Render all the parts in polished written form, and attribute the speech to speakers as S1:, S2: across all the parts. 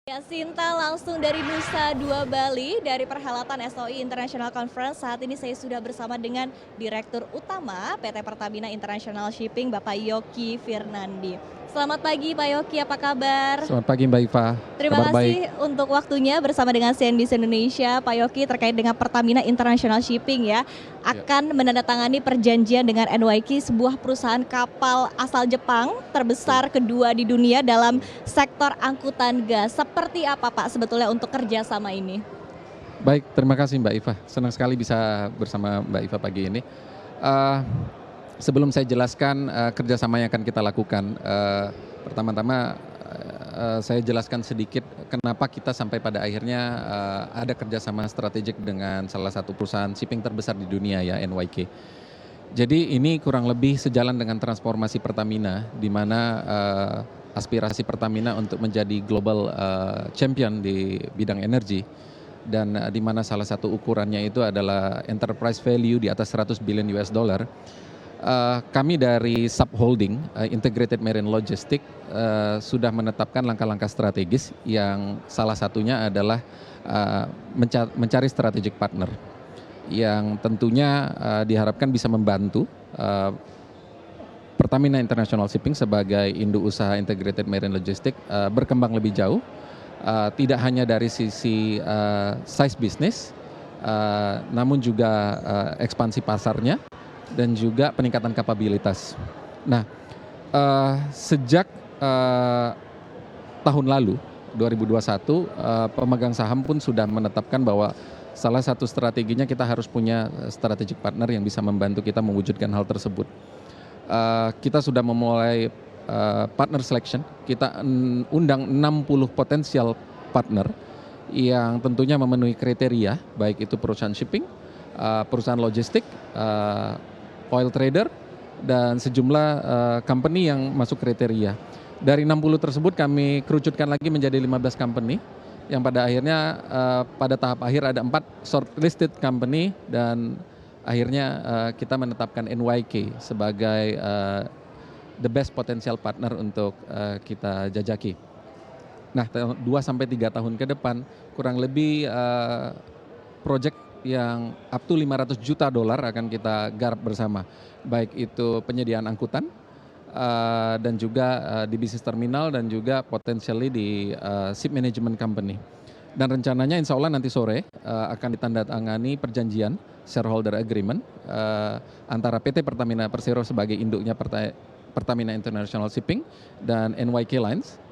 S1: Ya, Sinta langsung dari Nusa Dua Bali, dari perhelatan SOI International Conference. Saat ini saya sudah bersama dengan Direktur Utama PT Pertamina International Shipping, Bapak Yoki Firnandi. Selamat pagi Pak Yoki, apa kabar?
S2: Selamat pagi Mbak Iva,
S1: Terima
S2: kabar baik.
S1: kasih untuk waktunya bersama dengan CNBC Indonesia, Pak Yoki, terkait dengan Pertamina International Shipping ya, akan menandatangani perjanjian dengan NYK, sebuah perusahaan kapal asal Jepang terbesar kedua di dunia dalam sektor angkutan gas. Seperti apa Pak sebetulnya untuk kerjasama ini?
S2: Baik, terima kasih Mbak Iva. Senang sekali bisa bersama Mbak Iva pagi ini. Eh, Sebelum saya jelaskan kerjasama yang akan kita lakukan, pertama-tama saya jelaskan sedikit kenapa kita sampai pada akhirnya ada kerjasama strategik dengan salah satu perusahaan shipping terbesar di dunia ya, NYK. Jadi ini kurang lebih sejalan dengan transformasi Pertamina, di mana aspirasi Pertamina untuk menjadi global champion di bidang energi, dan di mana salah satu ukurannya itu adalah enterprise value di atas 100 billion US dollar. Kami dari subholding Integrated Marine Logistics sudah menetapkan langkah-langkah strategis yang salah satunya adalah mencari strategic partner yang tentunya diharapkan bisa membantu Pertamina International Shipping sebagai induk usaha Integrated Marine Logistics berkembang lebih jauh, tidak hanya dari sisi size bisnis, namun juga ekspansi pasarnya dan juga peningkatan kapabilitas. Nah, sejak tahun lalu 2021 pemegang saham pun sudah menetapkan bahwa salah satu strateginya kita harus punya strategic partner yang bisa membantu kita mewujudkan hal tersebut. Kita sudah memulai partner selection. Kita undang 60 potensial partner yang tentunya memenuhi kriteria, baik itu perusahaan shipping, perusahaan logistik, oil trader, dan sejumlah company yang masuk kriteria. Dari 60 tersebut kami kerucutkan lagi menjadi 15 company, yang pada akhirnya pada tahap akhir ada 4 shortlisted company, dan akhirnya kita menetapkan NYK sebagai the best potential partner untuk kita jajaki. Nah, 2-3 tahun ke depan kurang lebih project yang up to 500 juta dolar akan kita garap bersama, baik itu penyediaan angkutan dan juga di bisnis terminal, dan juga potentially di ship management company. Dan rencananya insya Allah nanti sore akan ditandatangani perjanjian shareholder agreement antara PT Pertamina Persero sebagai induknya Pertamina International Shipping dan NYK Lines,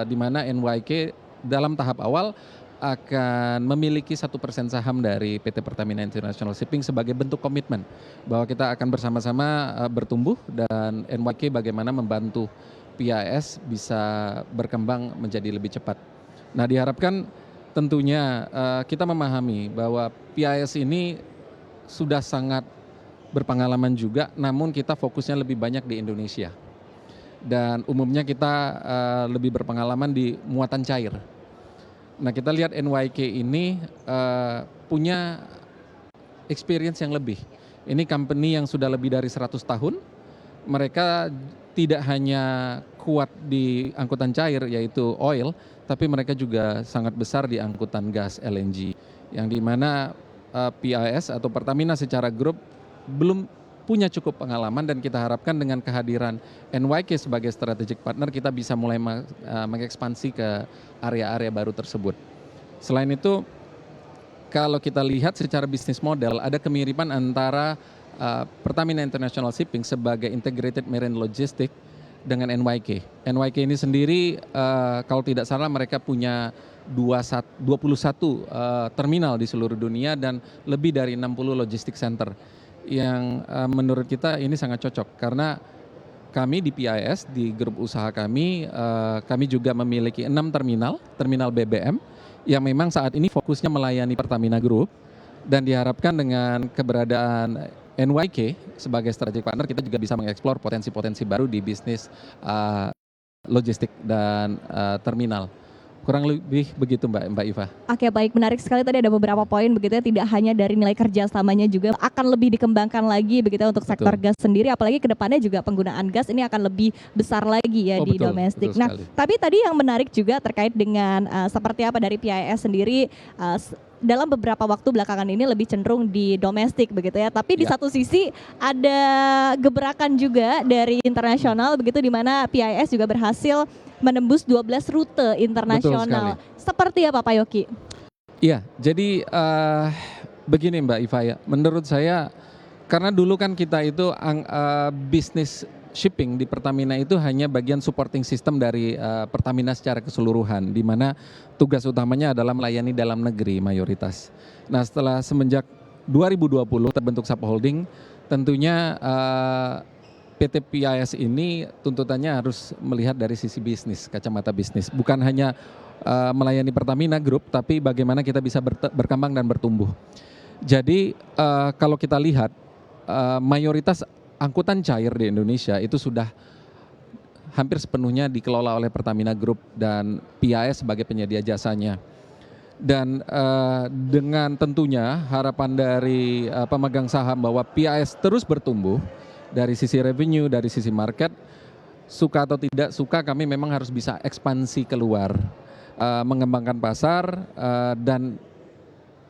S2: di mana NYK dalam tahap awal akan memiliki 1% saham dari PT Pertamina International Shipping sebagai bentuk komitmen bahwa kita akan bersama-sama bertumbuh, dan NYK bagaimana membantu PIS bisa berkembang menjadi lebih cepat. Nah, diharapkan tentunya kita memahami bahwa PIS ini sudah sangat berpengalaman juga, namun kita fokusnya lebih banyak di Indonesia. Dan umumnya kita lebih berpengalaman di muatan cair. Nah, kita lihat NYK ini punya experience yang lebih. Ini company yang sudah lebih dari 100 tahun. Mereka tidak hanya kuat di angkutan cair yaitu oil, tapi mereka juga sangat besar di angkutan gas LNG. Yang dimana PIS atau Pertamina secara grup belum punya cukup pengalaman, dan kita harapkan dengan kehadiran NYK sebagai strategic partner kita bisa mulai mengekspansi ke area-area baru tersebut. Selain itu, kalau kita lihat secara bisnis model ada kemiripan antara Pertamina International Shipping sebagai Integrated Marine Logistics dengan NYK. NYK ini sendiri kalau tidak salah mereka punya 21 terminal di seluruh dunia dan lebih dari 60 logistik center, yang menurut kita ini sangat cocok karena kami di PIS, di grup usaha kami juga memiliki 6 terminal BBM yang memang saat ini fokusnya melayani Pertamina Group, dan diharapkan dengan keberadaan NYK sebagai strategic partner kita juga bisa mengeksplor potensi-potensi baru di bisnis logistik dan terminal. kurang lebih begitu Mbak Iva.
S1: Oke, baik, menarik sekali tadi ada beberapa poin begitu ya, tidak hanya dari nilai kerjasamanya juga akan lebih dikembangkan lagi begitu ya untuk sektor
S2: Betul.
S1: gas sendiri, apalagi ke depannya juga penggunaan gas ini akan lebih besar lagi ya
S2: Oh
S1: di
S2: betul,
S1: domestik.
S2: betul
S1: Nah,
S2: sekali.
S1: tapi tadi yang menarik juga terkait dengan seperti apa dari PIS sendiri dalam beberapa waktu belakangan ini lebih cenderung di domestik begitu ya. Tapi di
S2: Ya.
S1: satu sisi ada gebrakan juga dari internasional begitu di mana PIS juga berhasil menembus 12 rute internasional. Seperti apa Pak Yoki?
S2: Iya, jadi begini Mbak Iva ya, menurut saya karena dulu kan kita itu bisnis shipping di Pertamina itu hanya bagian supporting system dari Pertamina secara keseluruhan, di mana tugas utamanya adalah melayani dalam negeri mayoritas. Nah setelah semenjak 2020 terbentuk Sub Holding, tentunya PT PIS ini tuntutannya harus melihat dari sisi bisnis, kacamata bisnis. Bukan hanya melayani Pertamina Group, tapi bagaimana kita bisa berkembang dan bertumbuh. Jadi kalau kita lihat mayoritas angkutan cair di Indonesia itu sudah hampir sepenuhnya dikelola oleh Pertamina Group dan PIS sebagai penyedia jasanya. Dan dengan tentunya harapan dari pemegang saham bahwa PIS terus bertumbuh dari sisi revenue, dari sisi market, suka atau tidak suka kami memang harus bisa ekspansi keluar, mengembangkan pasar, dan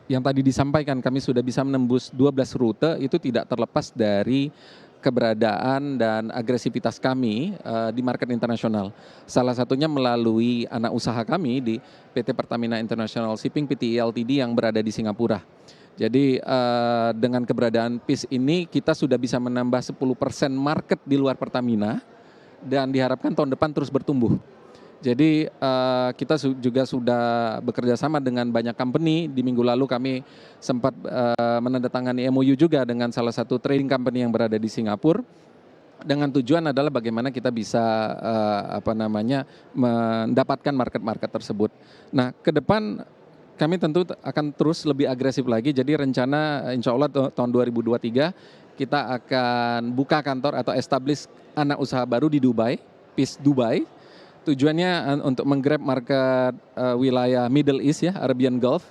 S2: yang tadi disampaikan kami sudah bisa menembus 12 rute itu tidak terlepas dari keberadaan dan agresivitas kami di market internasional. Salah satunya melalui anak usaha kami di PT Pertamina International Shipping PTI Ltd yang berada di Singapura. Jadi dengan keberadaan PIS ini kita sudah bisa menambah 10% market di luar Pertamina dan diharapkan tahun depan terus bertumbuh. Jadi kita juga sudah bekerja sama dengan banyak company. Di minggu lalu kami sempat menandatangani MOU juga dengan salah satu trading company yang berada di Singapura. Dengan tujuan adalah bagaimana kita bisa mendapatkan market-market tersebut. Nah, ke depan kami tentu akan terus lebih agresif lagi. Jadi rencana insya Allah tahun 2023 kita akan buka kantor atau establish anak usaha baru di Dubai, PIS Dubai. Tujuannya untuk menggrab market wilayah Middle East ya, Arabian Gulf,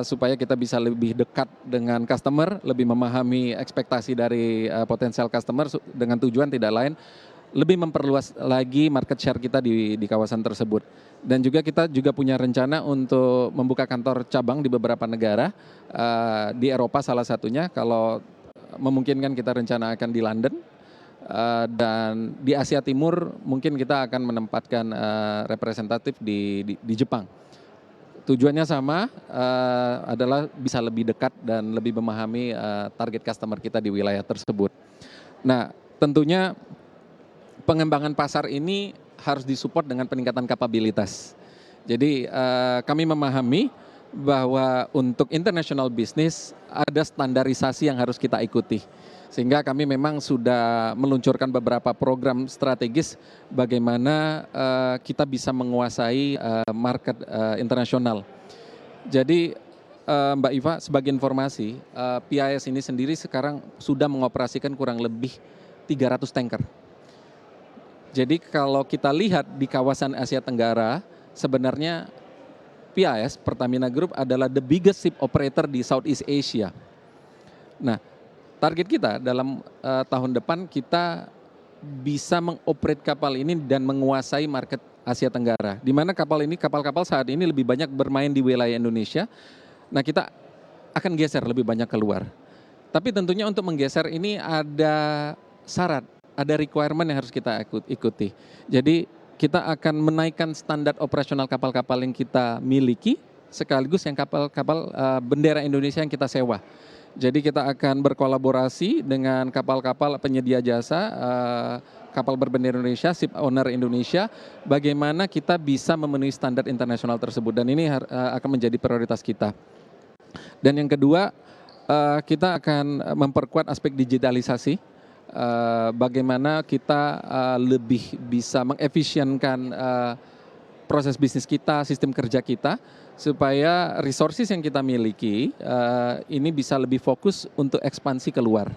S2: supaya kita bisa lebih dekat dengan customer, lebih memahami ekspektasi dari potensial customer dengan tujuan tidak lain lebih memperluas lagi market share kita di kawasan tersebut. Dan juga kita juga punya rencana untuk membuka kantor cabang di beberapa negara, di Eropa salah satunya, kalau memungkinkan kita rencana akan di London. Dan di Asia Timur mungkin kita akan menempatkan representatif di Jepang. Tujuannya sama, adalah bisa lebih dekat dan lebih memahami target customer kita di wilayah tersebut. Nah, tentunya pengembangan pasar ini harus disupport dengan peningkatan kapabilitas. Jadi kami memahami bahwa untuk international business ada standarisasi yang harus kita ikuti. Sehingga kami memang sudah meluncurkan beberapa program strategis bagaimana kita bisa menguasai market internasional. Jadi Mbak Iva, sebagai informasi, PIS ini sendiri sekarang sudah mengoperasikan kurang lebih 300 tanker. Jadi kalau kita lihat di kawasan Asia Tenggara, sebenarnya PIS, Pertamina Group adalah the biggest ship operator di Southeast Asia. Nah, target kita dalam tahun depan kita bisa mengoperate kapal ini dan menguasai market Asia Tenggara. Di mana kapal-kapal saat ini lebih banyak bermain di wilayah Indonesia. Nah, kita akan geser lebih banyak keluar. Tapi tentunya untuk menggeser ini ada syarat, ada requirement yang harus kita ikuti. Jadi kita akan menaikkan standar operasional kapal-kapal yang kita miliki, sekaligus yang kapal-kapal bendera Indonesia yang kita sewa. Jadi kita akan berkolaborasi dengan kapal-kapal penyedia jasa, kapal berbendera Indonesia, ship owner Indonesia, bagaimana kita bisa memenuhi standar internasional tersebut. Dan ini akan menjadi prioritas kita. Dan yang kedua, kita akan memperkuat aspek digitalisasi, bagaimana kita lebih bisa mengefisienkan proses bisnis kita, sistem kerja kita, supaya resources yang kita miliki ini bisa lebih fokus untuk ekspansi keluar.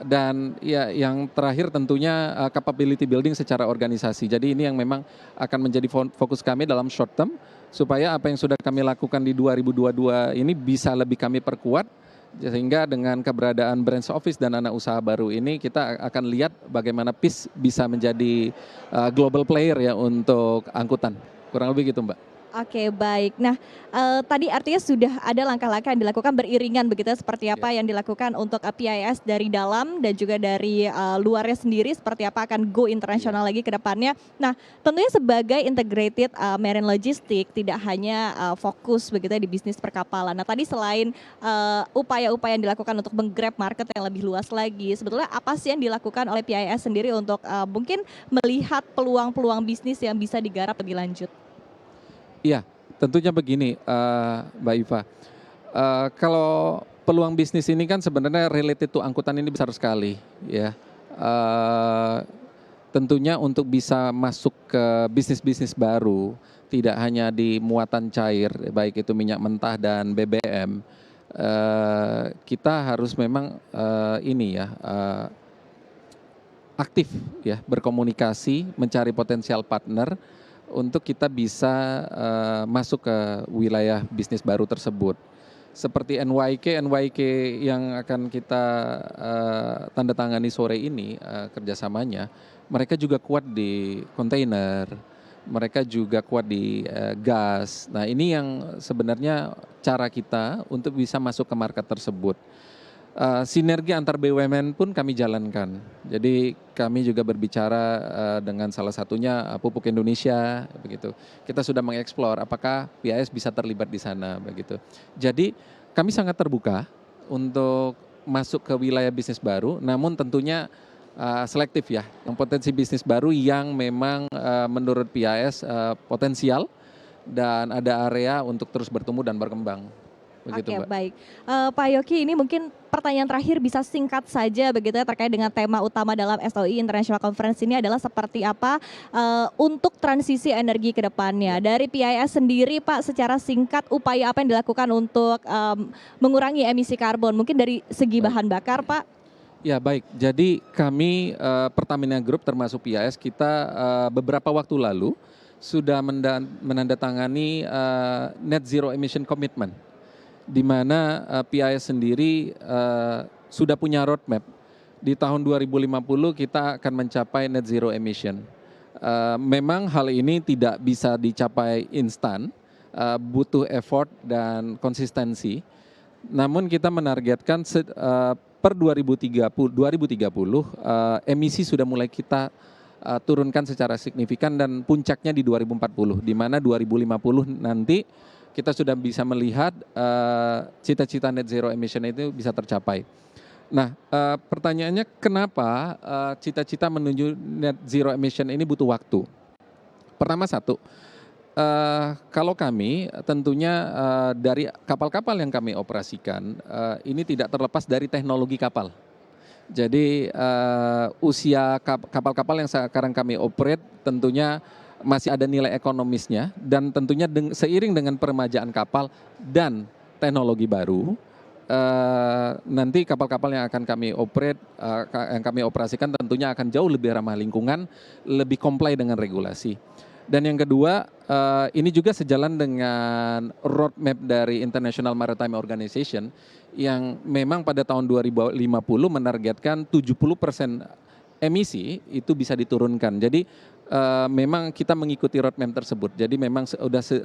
S2: Dan ya yang terakhir tentunya capability building secara organisasi. Jadi ini yang memang akan menjadi fokus kami dalam short term supaya apa yang sudah kami lakukan di 2022 ini bisa lebih kami perkuat sehingga dengan keberadaan branch office dan anak usaha baru ini kita akan lihat bagaimana PIS bisa menjadi global player ya untuk angkutan. Kurang lebih gitu, Mbak.
S1: Oke, baik. Nah, tadi artinya sudah ada langkah-langkah yang dilakukan beriringan begitu ya, seperti apa yang dilakukan untuk PIS dari dalam dan juga dari luarnya sendiri, seperti apa akan go internasional lagi ke depannya. Nah, tentunya sebagai integrated marine logistic tidak hanya fokus begitu ya di bisnis perkapalan. Nah, tadi selain upaya-upaya yang dilakukan untuk menggrab market yang lebih luas lagi, sebetulnya apa sih yang dilakukan oleh PIS sendiri untuk mungkin melihat peluang-peluang bisnis yang bisa digarap lebih lanjut?
S2: Iya, tentunya begini, Mbak Iva. Kalau peluang bisnis ini kan sebenarnya related to angkutan ini besar sekali, ya. Tentunya untuk bisa masuk ke bisnis-bisnis baru, tidak hanya di muatan cair, baik itu minyak mentah dan BBM, kita harus memang aktif ya berkomunikasi, mencari potensial partner untuk kita bisa masuk ke wilayah bisnis baru tersebut. Seperti NYK yang akan kita tanda tangani sore ini kerjasamanya, mereka juga kuat di kontainer, mereka juga kuat di gas. Nah ini yang sebenarnya cara kita untuk bisa masuk ke market tersebut. Sinergi antar BUMN pun kami jalankan. Jadi kami juga berbicara dengan salah satunya Pupuk Indonesia, begitu. Kita sudah mengeksplor apakah PIS bisa terlibat di sana, begitu. Jadi kami sangat terbuka untuk masuk ke wilayah bisnis baru, namun tentunya selektif ya. Yang potensi bisnis baru yang memang menurut PIS potensial dan ada area untuk terus bertumbuh dan berkembang. Begitu,
S1: Oke,
S2: Mbak.
S1: baik. Pak Yoki, ini mungkin pertanyaan terakhir bisa singkat saja begitu ya terkait dengan tema utama dalam SOI International Conference ini adalah seperti apa untuk transisi energi ke depannya. Dari PIS sendiri Pak, secara singkat upaya apa yang dilakukan untuk mengurangi emisi karbon? Mungkin dari segi bahan bakar Pak?
S2: Ya baik, jadi kami Pertamina Group termasuk PIS kita beberapa waktu lalu sudah menandatangani net zero emission commitment, di mana PIS sendiri sudah punya roadmap. Di tahun 2050 kita akan mencapai net zero emission. Memang hal ini tidak bisa dicapai instan, butuh effort dan konsistensi. Namun kita menargetkan per 2030 emisi sudah mulai kita turunkan secara signifikan dan puncaknya di 2040, di mana 2050 nanti kita sudah bisa melihat cita-cita net zero emission itu bisa tercapai. Nah, pertanyaannya kenapa cita-cita menuju net zero emission ini butuh waktu? Pertama kalau kami tentunya dari kapal-kapal yang kami operasikan ini tidak terlepas dari teknologi kapal. Jadi usia kapal-kapal yang sekarang kami operate tentunya masih ada nilai ekonomisnya dan tentunya seiring dengan peremajaan kapal dan teknologi baru, nanti kapal-kapal yang akan kami operate, yang kami operasikan tentunya akan jauh lebih ramah lingkungan, lebih comply dengan regulasi. Dan yang kedua, ini juga sejalan dengan roadmap dari International Maritime Organization yang memang pada tahun 2050 menargetkan 70% emisi itu bisa diturunkan. Jadi memang kita mengikuti roadmap tersebut. Jadi memang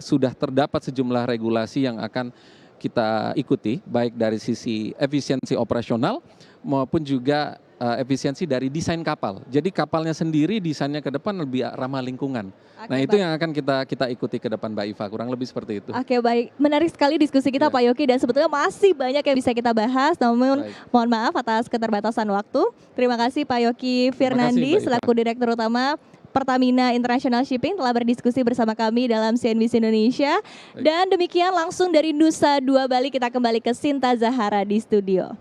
S2: sudah terdapat sejumlah regulasi yang akan kita ikuti, baik dari sisi efisiensi operasional maupun juga efisiensi dari desain kapal. Jadi kapalnya sendiri desainnya ke depan lebih ramah lingkungan.
S1: Oke,
S2: Nah itu
S1: baik.
S2: yang akan kita ikuti ke depan, Mbak Iva. Kurang lebih seperti itu.
S1: Oke, baik, menarik sekali diskusi kita
S2: Ya.
S1: Pak Yoki dan sebetulnya masih banyak yang bisa kita bahas, namun
S2: Baik.
S1: mohon maaf atas keterbatasan waktu. Terima kasih Pak Yoki
S2: Terima kasih,
S1: Firnandi
S2: Mbak Iva.
S1: selaku Direktur Utama Pertamina International Shipping telah berdiskusi bersama kami dalam CNBC Indonesia.
S2: Baik.
S1: Dan demikian langsung dari Nusa Dua Bali kita kembali ke Sinta Zahara di studio.